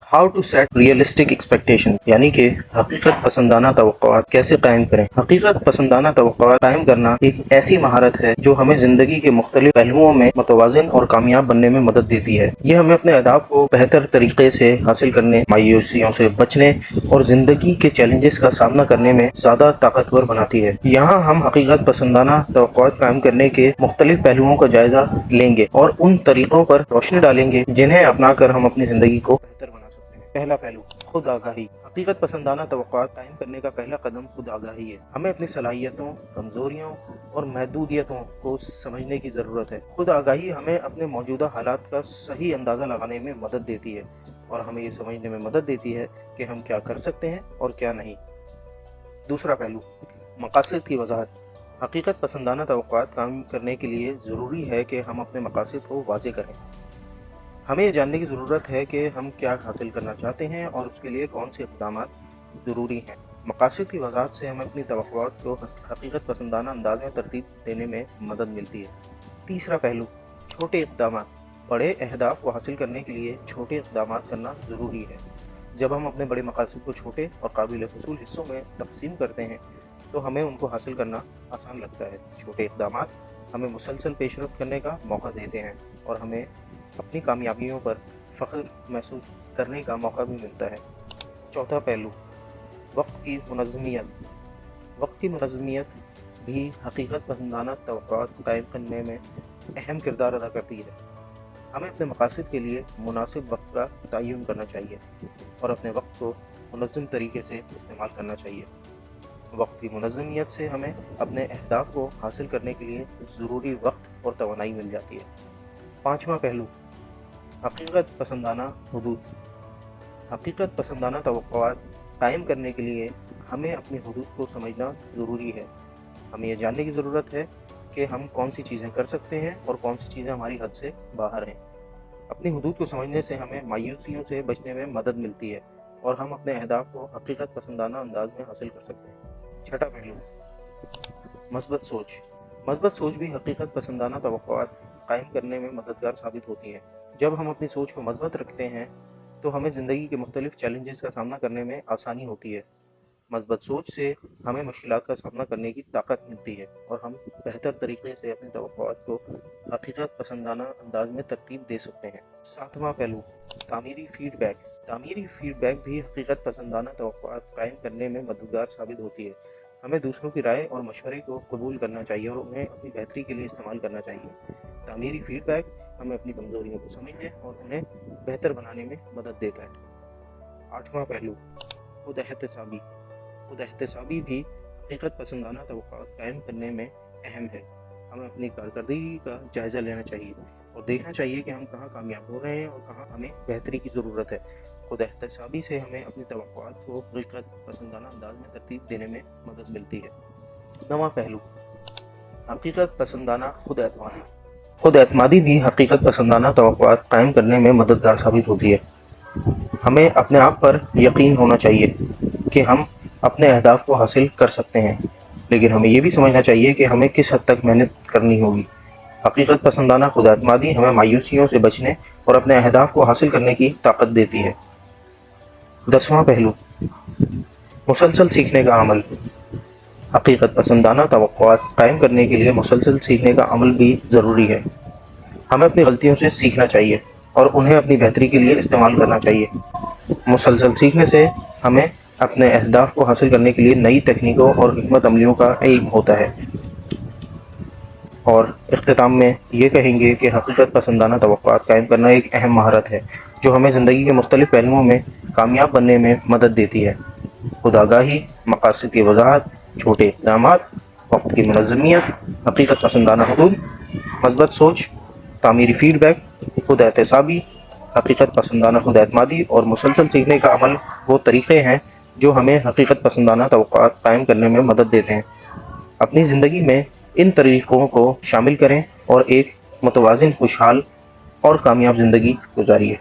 How to set realistic expectation, यानी कि हकीकत पसंदाना तवक्कुआत कैसे कायम करें। हकीकत पसंदाना तवक्कुआत कायम करना एक ऐसी महारत है जो हमें जिंदगी के मुख्तलिफ पहलुओं में मुतवाज़िन और कामयाब बनने में मदद देती है। यह हमें अपने अहदाफ को बेहतर तरीके से हासिल करने, मायूसियों से बचने और जिंदगी के चैलेंजेस का सामना करने में ज़्यादा ताकतवर बनाती है। यहाँ हम हकीकत पसंदाना तवक्कुआत कायम करने के मुख्तलिफ पहलुओं का जायजा लेंगे और उन तरीकों पर रोशनी डालेंगे जिन्हें अपनाकर हम अपनी जिंदगी को बेहतर बना सकते हैं। पहला पहलू, खुद आगाही। हकीकत पसंदाना तवक्कुआत कायम करने का पहला कदम खुद आगाही है। हमें अपनी सलाहियतों, कमजोरियों और महदूदियतों को समझने की ज़रूरत है। खुद आगाही हमें अपने मौजूदा हालात का सही अंदाज़ा लगाने में मदद देती है और हमें ये समझने में मदद देती है कि हम क्या कर सकते हैं और क्या नहीं। दूसरा पहलू, मकासद की वजाहत। हकीकत पसंदाना तवक्कुआत कायम करने के लिए ज़रूरी है कि हम अपने मकासद को वाज़ेह करें। हमें ये जानने की ज़रूरत है कि हम क्या हासिल करना चाहते हैं और उसके लिए कौन से इक़दाम ज़रूरी हैं। मकासद की वजाहत से हमें अपनी तवक्कुआत को हकीकत पसंदाना अंदाज में तरतीब देने में मदद मिलती है। तीसरा पहलू, छोटे इक़दाम। बड़े अहदाफ को हासिल करने के लिए छोटे इक़दाम करना ज़रूरी है। जब हम अपने बड़े मकासद को छोटे और काबिल हुसूल हिस्सों में तक़सीम करते हैं तो हमें उनको हासिल करना आसान लगता है। छोटे इक़दाम हमें मुसलसल पेशरफ्त करने का मौका देते हैं और हमें अपनी कामयाबियों पर फ़ख्र महसूस करने का मौका भी मिलता है। चौथा पहलू, वक्त की मुनज़्ज़मियत। वक्त की मुनज़्ज़मियत भी हकीकत पसंदाना तवक्कुआत कायम करने में अहम किरदार अदा करती है। हमें अपने मकासद के लिए मुनासिब वक्त का तयन करना चाहिए और अपने वक्त को मुनज़्ज़म तरीके से इस्तेमाल करना चाहिए। वक्त की मुनज़्ज़मियत से हमें अपने अहदाफ को हासिल करने के लिए ज़रूरी वक्त और तवानाई मिल जाती है। पाँचवा पहलू, हकीकत पसंदाना हुदूद। हकीकत पसंदाना तवक्कुआत कायम करने के लिए हमें अपनी हुदूद को समझना ज़रूरी है। हमें यह जानने की ज़रूरत है कि हम कौन सी चीज़ें कर सकते हैं और कौन सी चीज़ें हमारी हद से बाहर हैं। अपनी हुदूद को समझने से हमें मायूसियों से बचने में मदद मिलती है और हम अपने अहदाफ को हकीकत पसंदाना अंदाज में हासिल कर सकते हैं। छठा पहलू, मस्बत सोच। मस्बत सोच भी हकीकत पसंदाना तवक्कुआत कायम करने में मददगार साबित होती है। जब हम अपनी सोच को मस्बत रखते हैं तो हमें ज़िंदगी के मुख्तलिफ चैलेंजेस का सामना करने में आसानी होती है। मस्बत सोच से हमें मुश्किलात का सामना करने की ताकत मिलती है और हम बेहतर तरीके से अपनी तवक्कुआत को हकीकत पसंदाना अंदाज में तरतीब दे सकते हैं। सातवां पहलू, तामीरी फीडबैक। तामीरी फीडबैक भी हकीकत पसंदाना तवक्कुआत कायम करने में मददगार साबित होती है। हमें दूसरों की राय और मशवरे को कबूल करना चाहिए और उन्हें अपनी बेहतरी के लिए इस्तेमाल करना चाहिए। तामीरी फीडबैक हमें अपनी कमजोरियों को समझने और उन्हें बेहतर बनाने में मदद देता है। आठवां पहलू, खुद एहतसाबी। खुद एहतसाबी भी हकीकत पसंदाना तवक्कुआत कायम करने में अहम है। हमें अपनी कारकर्दगी का जायज़ा लेना चाहिए और देखना चाहिए कि हम कहाँ कामयाब हो रहे हैं और कहाँ हमें बेहतरी की ज़रूरत है। खुद एहतसाबी से हमें अपनी तवक्कुआत को हकीकत पसंदाना अंदाज में तरतीब देने में मदद मिलती है। नवां पहलू, हकीकत पसंदाना खुद एतमादी। खुद एतमादी भी हकीकत पसंदाना तवक्कुआत कायम करने में मददगार साबित होती है। हमें अपने आप पर यकीन होना चाहिए कि हम अपने अहदाफ को हासिल कर सकते हैं, लेकिन हमें ये भी समझना चाहिए कि हमें किस हद तक मेहनत करनी होगी। हकीकत पसंदाना खुद एतमादी हमें मायूसियों से बचने और अपने अहदाफ को हासिल करने की ताकत देती है। 10वां पहलू, मुसलसल सीखने का अमल। हकीकत पसंदाना तवक्कुआत कायम करने के लिए मुसलसल सीखने का अमल भी ज़रूरी है। हमें अपनी गलतियों से सीखना चाहिए और उन्हें अपनी बेहतरी के लिए इस्तेमाल करना चाहिए। मुसलसल सीखने से हमें अपने अहदाफ को हासिल करने के लिए नई तकनीकों और हिकमत अमलियों का इल्म होता है। और इख्तिताम में ये कहेंगे कि हकीकत पसंदाना तवक्कुआत कायम करना एक अहम महारत है जो हमें ज़िंदगी के मुख्तलिफ पहलुओं में कामयाब बनने में मदद देती है। खुद आगाही, मकासद की वजाहत, छोटे इक़दामात, वक्त की मुनज़्ज़मियत, हकीकत पसंदाना हुदूद, मस्बत सोच, तामीरी फीडबैक, खुद एहतसाबी, हकीकत पसंदाना खुद एतमादी और मुसलसल सीखने का अमल वो तरीक़े हैं जो हमें हकीकत पसंदाना तवक्कुआत कायम करने में मदद देते हैं। अपनी ज़िंदगी में इन तरीक़ों को शामिल करें और एक मुतवाज़िन, खुशहाल और कामयाब ज़िंदगी गुजारिए।